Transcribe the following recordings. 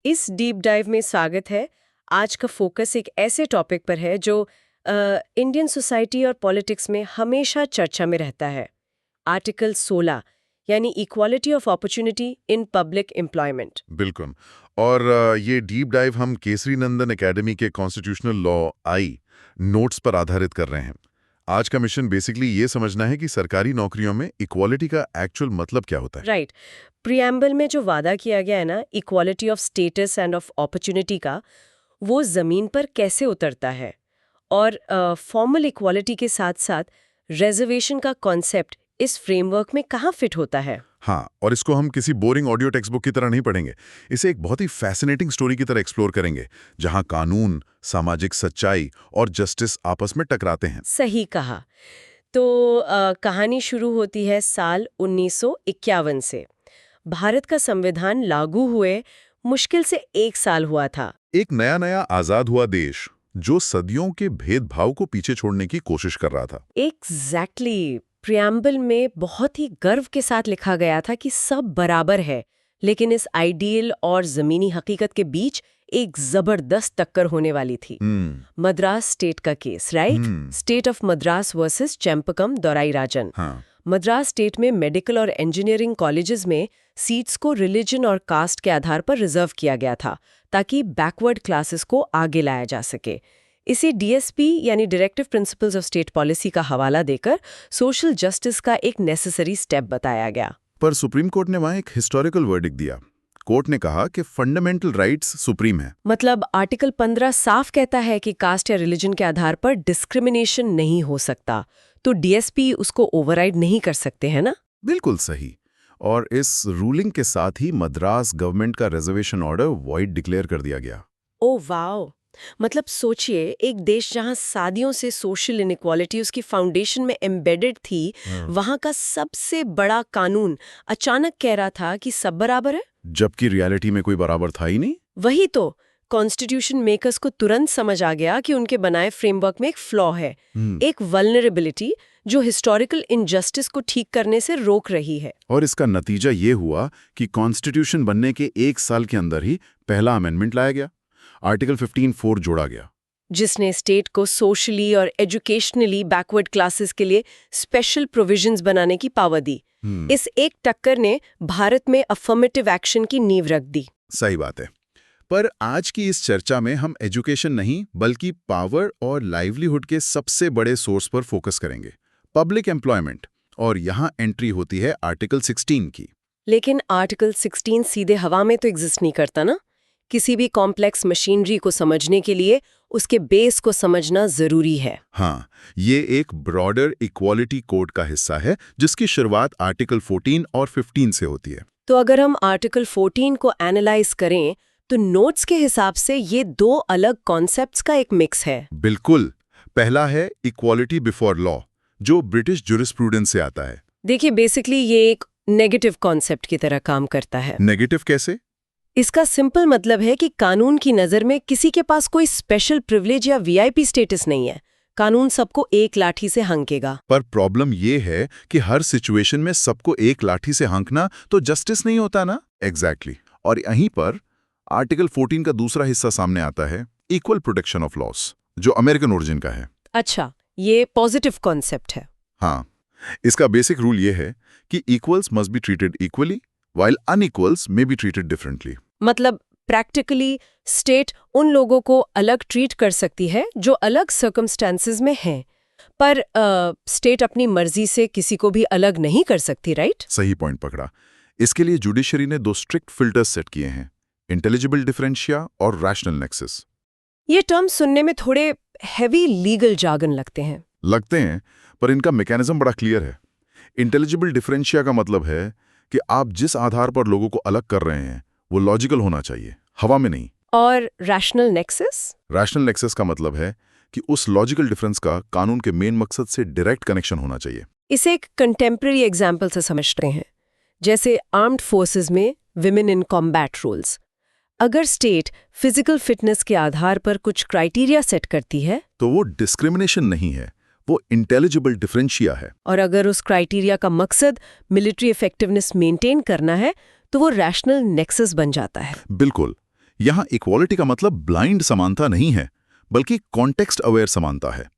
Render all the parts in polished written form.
इस deep dive में स्वागत है। आज का फोकस एक ऐसे टॉपिक पर है जो इंडियन सोसाइटी और पॉलिटिक्स में हमेशा चर्चा में रहता है। आर्टिकल 16 यानी equality of opportunity in public employment. बिल्कुल। और ये डीप डाइव हम केसरी नंदन एकेडमी के कॉन्स्टिट्यूशनल लॉ आई नोट्स पर आधारित कर रहे हैं। आज का मिशन बेसिकली ये समझना है कि सरकारी नौकरियों में इक्वालिटी का एक्चुअल मतलब क्या होता है। राइट। प्रियम्बल में जो वादा किया गया है ना, equality of status end of opportunity का, वो जमीन पर कैसे उतरता है। और फॉर्मल इक्वालिटी के साथ साथ रिजर्वेशन का कॉन्सेप्ट इस फ्रेमवर्क में कहाँ फिट होता है। हाँ, और इसको हम किसी बोरिंग ऑडियो टेक्स्ट बुक की तरह नहीं पढ़ेंगे। इसे एक बहुत ही फैसिनेटिंग स्टोरी की तरह एक्सप्लोर करेंगे, जहाँ कानून, सामाजिक सच्चाई और जस्टिस आपस में टकराते हैं। सही कहा। तो कहानी शुरू होती है साल 1951 से। भारत का संविधान लागू हुए मुश्किल से 1 साल हुआ था। एक नया नया आजाद हुआ देश जो सदियों के भेदभाव को पीछे छोड़ने की कोशिश कर रहा था। एग्जैक्टली। प्रियम्बल में बहुत ही गर्व के साथ लिखा गया था कि सब बराबर है, लेकिन इस आइडियल और जमीनी हकीकत के बीच एक जबरदस्त टक्कर होने वाली थी। मद्रास स्टेट का case, right? State of Madras versus Champakam Dorairajan. हाँ। मद्रास स्टेट में मेडिकल और इंजीनियरिंग कॉलेजेस में सीट्स को रिलीजन और कास्ट के आधार पर रिजर्व किया गया था, ताकि बैकवर्ड क्लासेस को आगे लाया जा सके। इसे डीएसपी यानी directive principles of state policy का हवाला देकर सोशल जस्टिस का एक नेसेसरी स्टेप बताया गया। पर सुप्रीम कोर्ट ने वहां एक हिस्टोरिकल वर्डिक्ट दिया। कोर्ट ने कहा कि फंडामेंटल राइट्स सुप्रीम है। मतलब आर्टिकल 15 साफ कहता है कि कास्ट या रिलीजन के आधार पर डिस्क्रिमिनेशन नहीं हो सकता, तो डीएसपी उसको ओवरराइड नहीं कर सकते, है ना? बिल्कुल सही। और इस रूलिंग के साथ ही मद्रास गवर्नमेंट का रिजर्वेशन ऑर्डर वॉइड डिक्लेयर कर दिया गया। Oh wow! मतलब सोचिए, एक देश जहां सदियों से सोशल इनइक्वालिटी उसकी फाउंडेशन में एम्बेडेड थी, वहां का सबसे बड़ा कानून अचानक कह रहा था कि सब बराबर है। जबकि रियलिटी में कोई बराबर था ही नहीं। वही तो, कॉन्स्टिट्यूशन मेकर्स को तुरंत समझ आ गया कि उनके बनाए फ्रेमवर्क में एक फ्लॉ है, एक वल्नरेबिलिटी जो हिस्टोरिकल इनजस्टिस को ठीक करने से रोक रही है। और इसका नतीजा ये हुआ कि कॉन्स्टिट्यूशन बनने के 1 साल के अंदर ही पहला अमेंडमेंट लाया गया। आर्टिकल 15(4) जोड़ा गया, जिसने स्टेट को सोशली और एजुकेशनली बैकवर्ड क्लासेस के लिए स्पेशल प्रोविजंस बनाने की पावर दी। इस एक टक्कर ने भारत में अफर्मेटिव एक्शन की नींव रख दी। सही बात है। पर आज की इस चर्चा में हम एजुकेशन नहीं बल्कि पावर और लाइवलीहुड के सबसे बड़े सोर्स पर फोकस करेंगे, पब्लिक एम्प्लॉयमेंट। और यहाँ एंट्री होती है आर्टिकल 16 की। लेकिन आर्टिकल 16 सीधे हवा में तो एग्जिस्ट नहीं करता ना। किसी भी कॉम्प्लेक्स मशीनरी को समझने के लिए उसके बेस को समझना जरूरी है। हाँ, ये एक ब्रॉडर इक्वालिटी कोड का हिस्सा है जिसकी शुरुआत आर्टिकल 14 और 15 से होती है। तो अगर हम आर्टिकल 14 को एनालाइज करें तो नोट्स के हिसाब से ये दो अलग कॉन्सेप्ट्स का एक मिक्स है। बिल्कुल। पहला है इक्वालिटी बिफोर लॉ, जो ब्रिटिश जुरिस्प्रूडेंस से आता है। देखिए, बेसिकली ये एक नेगेटिव कॉन्सेप्ट की तरह काम करता है। नेगेटिव कैसे? इसका सिंपल मतलब है कि कानून की नज़र में किसी के पास कोई स्पेशल प्रिविलेज या वीआईपी स्टेटस नहीं है। कानून सबको एक लाठी से हंकेगा। पर प्रॉब्लम ये है कि हर सिचुएशन में सबको एक लाठी से हंकना तो जस्टिस नहीं होता ना। एग्जैक्टली। और यहीं पर आर्टिकल 14 का दूसरा हिस्सा सामने आता है, इक्वल प्रोटेक्शन ऑफ लॉस, जो अमेरिकन ओरिजिन का है। अच्छा, ये पॉजिटिव कॉन्सेप्ट है। हाँ, इसका बेसिक रूल ये है कि equals must be treated equally while unequals may be treated differently. मतलब प्रैक्टिकली स्टेट उन लोगों को अलग ट्रीट कर सकती है जो अलग सर्कमस्टेंसेस में हैं, पर स्टेट अपनी मर्जी से किसी को भी अलग नहीं कर सकती, राइट? सही पॉइंट पकड़ा। इसके लिए जुडिशरी ने 2 स्ट्रिक्ट फिल्टर्स सेट किए हैं, इंटेलिजिबल डिफरेंशिया और रैशनल नेक्सस। ये टर्म सुनने में थोड़े हैवी लीगल जार्गन लगते हैं, पर इनका मैकेनिज्म बड़ा क्लियर है। इंटेलिजिबल डिफरेंशिया का मतलब है कि आप जिस आधार पर लोगों को अलग कर रहे हैं वो लॉजिकल होना चाहिए, हवा में नहीं। और रैशनल नेक्सस? रैशनल नेक्सस का मतलब है कि उस लॉजिकल डिफरेंस का कानून के मेन मकसद से डायरेक्ट कनेक्शन होना चाहिए। इसे एक कंटेम्प्रेरी एग्जाम्पल से समझते हैं, जैसे आर्म्ड फोर्सेस में विमेन इन कॉम्बैट रोल्स। अगर स्टेट फिजिकल फिटनेस के आधार पर कुछ क्राइटेरिया सेट करती है तो वो डिस्क्रिमिनेशन नहीं है, वो इंटेलिजिबल डिफरेंशिया है। और अगर उस क्राइटेरिया का मकसद मिलिट्री इफेक्टिवनेस मेंटेन करना है तो वो रैशनल नेक्सस बन जाता है। बिल्कुल। यहाँ इक्वालिटी का मतलब ब्लाइंड समानता नहीं है, बल्कि कॉन्टेक्स्ट अवेयर समानता है।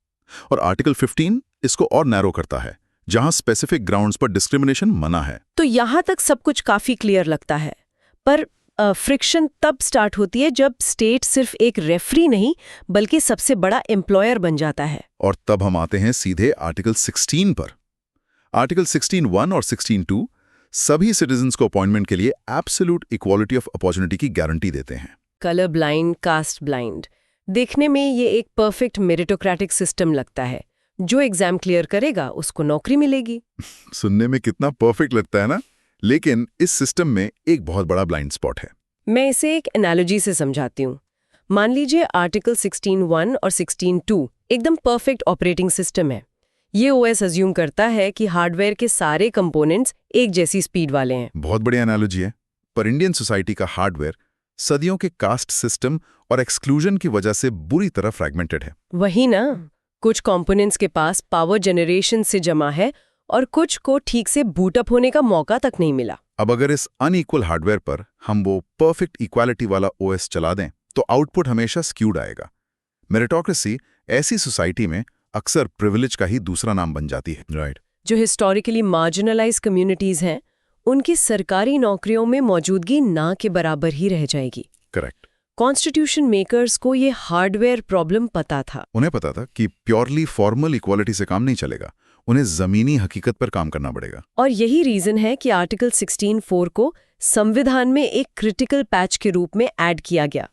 और आर्टिकल 15 इसको और नैरो करता है, जहां स्पेसिफिक ग्राउंड्स पर डिस्क्रिमिनेशन मना है। तो यहाँ तक सब कुछ काफी क्लियर लगता है, पर फ्रिक्शन तब स्टार्ट होती है जब स्टेट सिर्फ एक रेफरी नहीं बल्कि सबसे बड़ा एम्प्लॉयर बन जाता है। और तब हम आते हैं सीधे आर्टिकल 16 पर। आर्टिकल 16(1) और 16(2) सभी सिटीजन्स को अपॉइंटमेंट के लिए एब्सोल्यूट इक्वालिटी ऑफ अपॉर्चुनिटी की गारंटी देते हैं। कलर ब्लाइंड, कास्ट ब्लाइंड, देखने में ये एक परफेक्ट मेरिटोक्रेटिक सिस्टम लगता है। जो एग्जाम क्लियर करेगा उसको नौकरी मिलेगी। सुनने में कितना परफेक्ट लगता है ना, लेकिन इस सिस्टम में एक बहुत बड़ा ब्लाइंड स्पॉट है। मैं इसे एक एनालॉजी से समझाती हूँ। मान लीजिए आर्टिकल 16(1) और 16(2) एकदम परफेक्ट ऑपरेटिंग सिस्टम है। ये ओएस अज्यूम करता है कि हार्डवेयर के सारे कंपोनेंट्स एक जैसी स्पीड वाले हैं। बहुत बढ़िया एनालॉजी है, पर इंडियन सोसाइटी का हार्डवेयर सदियों के कास्ट सिस्टम और एक्सक्लूजन की वजह से बुरी तरह फ्रैगमेंटेड है। वही ना, कुछ कंपोनेंट्स के पास पावर जनरेशन से जमा है और कुछ को ठीक से बूटअप होने का मौका तक नहीं मिला। अब अगर इस अनइक्वल हार्डवेयर पर हम वो परफेक्ट इक्वालिटी वाला ओएस चला दें तो आउटपुट हमेशा स्क्यूड आएगा। मेरिटोक्रेसी ऐसी सोसाइटी में अक्सर प्रिविलेज का ही दूसरा नाम बन जाती है। राइट। जो हिस्टोरिकली मार्जिनलाइज कम्युनिटीज हैं, उनकी सरकारी नौकरियों में मौजूदगी ना के बराबर ही रह जाएगी। करेक्ट। कॉन्स्टिट्यूशन मेकर्स को ये हार्डवेयर प्रॉब्लम पता था। उन्हें पता था कि प्योरली फॉर्मल इक्वालिटी से काम नहीं चलेगा, उन्हें जमीनी हकीकत पर काम करना पड़ेगा। और यही रीजन है कि आर्टिकल 16(4) को संविधान में एक क्रिटिकल पैच के रूप में ऐड किया गया,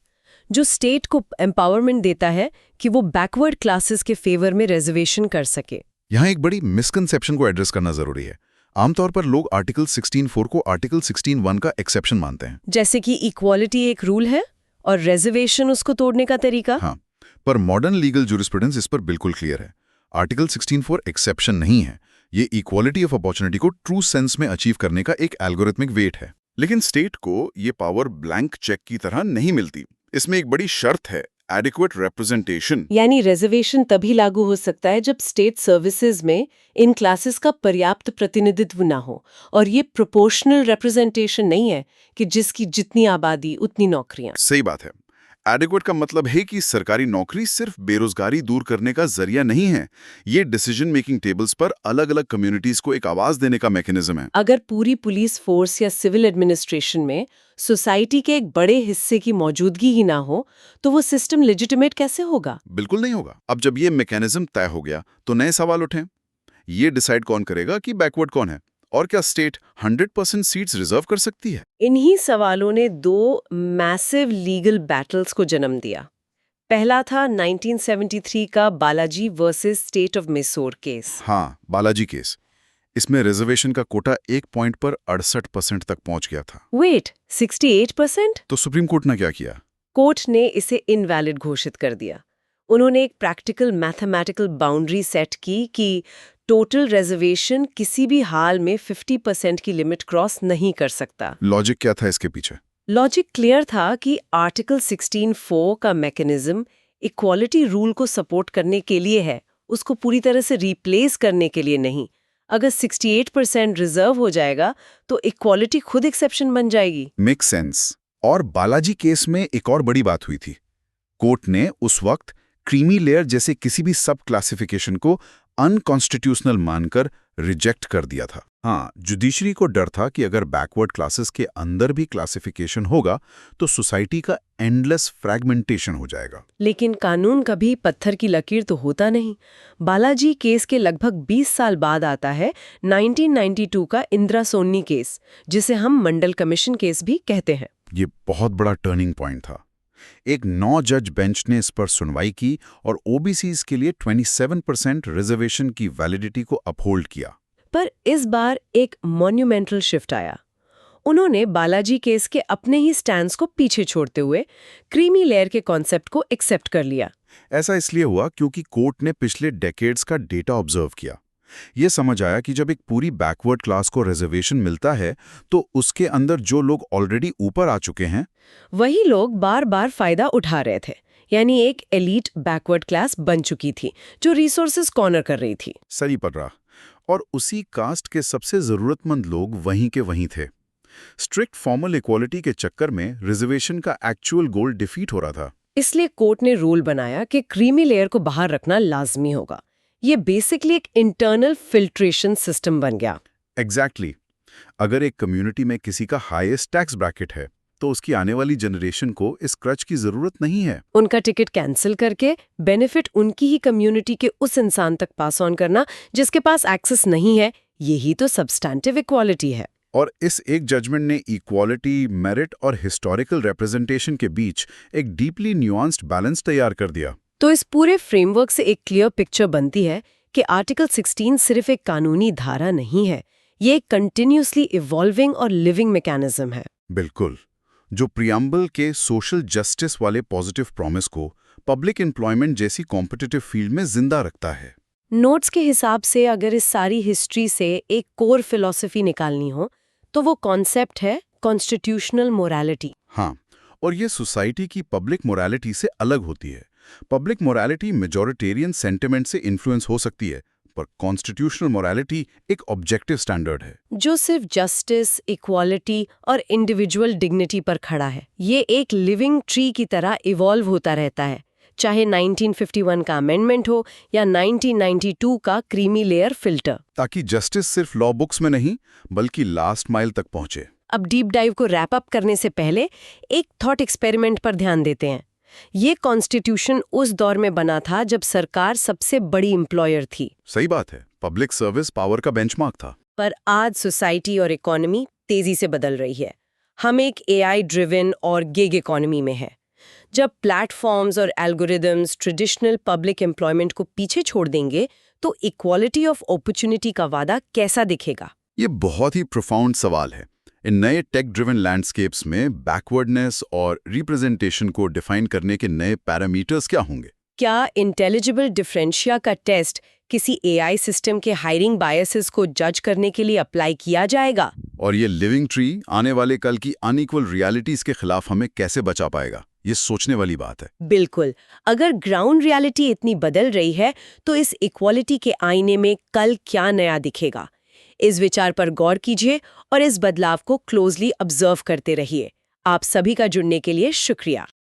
जो स्टेट को एम्पावरमेंट देता है कि वो बैकवर्ड क्लासेस के फेवर में रिजर्वेशन कर सके। यहाँ एक बड़ी मिसकंसेप्शन को एड्रेस करना जरूरी है। आमतौर पर लोग आर्टिकल 16(4) को आर्टिकल 16(1) का एक्सेप्शन मानते हैं, जैसे कि इक्वालिटी एक रूल है और रिजर्वेशन उसको तोड़ने का तरीका। हाँ, पर मॉडर्न लीगल जूरिस्प्रूडेंस इस पर बिल्कुल क्लियर है। आर्टिकल 16(4) एक्सेप्शन नहीं है, ये इक्वालिटी ऑफ अपॉर्चुनिटी को ट्रू सेंस में अचीव करने का एक एल्गोरिथमिक वेट है। लेकिन स्टेट को ये पावर ब्लैंक चेक की तरह नहीं मिलती। इसमें एक बड़ी शर्त है, एडिक्वेट रिप्रेजेंटेशन। यानी रिजर्वेशन तभी लागू हो सकता है जब स्टेट सर्विसेज में इन क्लासेस का पर्याप्त प्रतिनिधित्व ना हो, और ये प्रोपोर्शनल रिप्रेजेंटेशन नहीं है कि जिसकी जितनी आबादी उतनी नौकरियां। सही बात है। एडिक्वेट का मतलब है कि सरकारी नौकरी सिर्फ बेरोजगारी दूर करने का जरिया नहीं है, ये डिसीजन मेकिंग टेबल्स पर अलग अलग कम्युनिटीज को एक आवाज देने का मैकेनिज्म है। अगर पूरी पुलिस फोर्स या सिविल एडमिनिस्ट्रेशन में सोसाइटी के एक बड़े हिस्से की मौजूदगी ही ना हो, तो वो सिस्टम लेजिटिमेट कैसे होगा? बिल्कुल नहीं होगा। अब जब ये मैकेनिज्म तय हो गया तो नए सवाल उठे। ये डिसाइड कौन करेगा कि बैकवर्ड कौन है, और क्या स्टेट 100% सीट्स रिजर्व कर सकती है? इन्हीं सवालों ने दो मैसिव लीगल बैटल्स को जन्म दिया। पहला था 1973 का Balaji versus state of Mysore case. हाँ, बालाजी केस। इसमें रिजर्वेशन का कोटा एक पॉइंट पर 68% तक पहुंच गया था। वेट, 68%? तो सुप्रीम कोर्ट ने क्या किया? कोर्ट ने इसे इनवैलिड घोषित कर दिया। उन्होंने एक प्रैक्टिकल मैथमेटिकल बाउंड्री सेट की कि टोटल रिजर्वेशन किसी भी हाल में 50% की लिमिट क्रॉस नहीं कर सकता। लॉजिक क्या था इसके पीछे? लॉजिक क्लियर था कि आर्टिकल 16(4) का मैकेनिज्म इक्वालिटी रूल को सपोर्ट करने के लिए है, उसको पूरी तरह से रिप्लेस करने के लिए नहीं। अगर 68% रिजर्व हो जाएगा तो इक्वालिटी खुद एक्सेप्शन बन जाएगी। Make sense. और बालाजी केस में एक और बड़ी बात हुई थी। कोर्ट ने उस वक्त क्रीमी लेयर जैसे किसी भी सब क्लासिफिकेशन को अनकॉन्स्टिट्यूशनल मानकर रिजेक्ट कर दिया था। हाँ, जुडिशरी को डर था कि अगर बैकवर्ड क्लासेस के अंदर भी क्लासिफिकेशन होगा तो सोसाइटी का एंडलेस फ्रैगमेंटेशन हो जाएगा। लेकिन कानून कभी पत्थर की लकीर तो होता नहीं। बालाजी केस के लगभग 20 साल बाद आता है 1992 का इंदिरा सोनी केस, जिसे हम मंडल कमीशन केस भी कहते हैं। ये बहुत बड़ा टर्निंग पॉइंट था। एक 9 जज बेंच ने इस पर सुनवाई की और ओबीसीज के लिए 27% रिजर्वेशन की वैलिडिटी को अपहोल्ड किया। पर इस बार एक मॉन्यूमेंटल शिफ्ट आया। उन्होंने बालाजी केस के अपने ही स्टैंड्स को पीछे छोड़ते हुए क्रीमी लेयर के कॉन्सेप्ट को एक्सेप्ट कर लिया। ऐसा इसलिए हुआ क्योंकि कोर्ट ने पिछले डेकेड्स का डेटा ऑब्जर्व किया। ये समझ आया कि जब एक पूरी बैकवर्ड क्लास को रिजर्वेशन मिलता है तो उसके अंदर जो लोग ऑलरेडी ऊपर आ चुके हैं, वही लोग बार बार फायदा उठा रहे थे। यानी एक एलीट बैकवर्ड क्लास बन चुकी थी जो रिसोर्सेज कॉर्नर कर रही थी। सही पड़ रहा। और उसी कास्ट के सबसे जरूरतमंद लोग वहीं के वहीं थे। स्ट्रिक्ट फॉर्मल इक्वालिटी के चक्कर में रिजर्वेशन का एक्चुअल गोल डिफीट हो रहा था। इसलिए कोर्ट ने रूल बनाया कि क्रीमी लेयर को बाहर रखना लाजमी होगा। ये बेसिकली एक इंटरनल फिल्ट्रेशन सिस्टम बन गया। एग्जैक्टली अगर एक कम्युनिटी में किसी का हाईएस्ट टैक्स ब्रैकेट है तो उसकी आने वाली जनरेशन को इस क्रच की जरूरत नहीं है। उनका टिकट कैंसिल करके बेनिफिट उनकी ही कम्युनिटी के उस इंसान तक पास ऑन करना जिसके पास एक्सेस नहीं है, यही तो सब्सटैंटिव इक्वालिटी है। और इस एक जजमेंट ने इक्वालिटी, मेरिट और हिस्टोरिकल रिप्रेजेंटेशन के बीच एक डीपली न्यूआंस्ड बैलेंस तैयार कर दिया। तो इस पूरे फ्रेमवर्क से एक क्लियर पिक्चर बनती है कि आर्टिकल 16 सिर्फ एक कानूनी धारा नहीं है, ये एक कंटिन्यूसली इवॉल्विंग और लिविंग मैकेनिज्म है। बिल्कुल, जो प्रियम्बल के सोशल जस्टिस वाले पॉजिटिव प्रॉमिस को पब्लिक एम्प्लॉयमेंट जैसी कॉम्पिटिटिव फील्ड में जिंदा रखता है। नोट्स के हिसाब से अगर इस सारी हिस्ट्री से एक कोर फिलॉसफी निकालनी हो तो वो कॉन्सेप्ट है कॉन्स्टिट्यूशनल मोरालिटी। हाँ, और ये सोसाइटी की पब्लिक मोरालिटी से अलग होती है। पब्लिक मोरालिटी मेजॉरिटेरियन सेंटिमेंट से इन्फ्लुएंस हो सकती है, पर कॉन्स्टिट्यूशनल मोरालिटी एक ऑब्जेक्टिव स्टैंडर्ड है जो सिर्फ जस्टिस, इक्वालिटी और इंडिविजुअल डिग्निटी पर खड़ा है। ये एक लिविंग ट्री की तरह इवॉल्व होता रहता है, चाहे 1951 का अमेंडमेंट हो या 1992 का क्रीमी लेयर फिल्टर, ताकि जस्टिस सिर्फ लॉ बुक्स में नहीं बल्कि लास्ट माइल तक पहुंचे। अब डीप डाइव को रैप अप करने से पहले एक थॉट एक्सपेरिमेंट पर ध्यान देते हैं। ये कॉन्स्टिट्यूशन उस दौर में बना था जब सरकार सबसे बड़ी एम्प्लॉयर थी। सही बात है, पब्लिक सर्विस पावर का बेंचमार्क था। पर आज सोसाइटी और इकोनॉमी तेजी से बदल रही है। हम एक AI ड्रिवन और गिग इकोनॉमी में है। जब प्लेटफॉर्म्स और एल्गोरिदम्स ट्रेडिशनल पब्लिक एम्प्लॉयमेंट को पीछे छोड़ देंगे तो इक्वालिटी ऑफ अपॉर्चुनिटी का वादा कैसा दिखेगा? ये बहुत ही प्रोफाउंड सवाल है। इन नए टेक ड्रिवन लैंडस्केप्स में बैकवर्डनेस और रिप्रेजेंटेशन को डिफाइन करने के नए पैरामीटर्स क्या होंगे? क्या इंटेलिजिबल डिफरेंशिया का टेस्ट किसी AI सिस्टम के हायरिंग बायसेस को जज करने के लिए अप्लाई किया जाएगा? और ये लिविंग ट्री आने वाले कल की अनइक्वल रियलिटीज के खिलाफ हमें कैसे बचा पाएगा? ये सोचने वाली बात है। बिल्कुल, अगर ग्राउंड रियलिटी इतनी बदल रही है तो इस इक्वालिटी के आईने में कल क्या नया दिखेगा? इस विचार पर गौर कीजिए और इस बदलाव को क्लोजली ऑब्जर्व करते रहिए। आप सभी का जुड़ने के लिए शुक्रिया।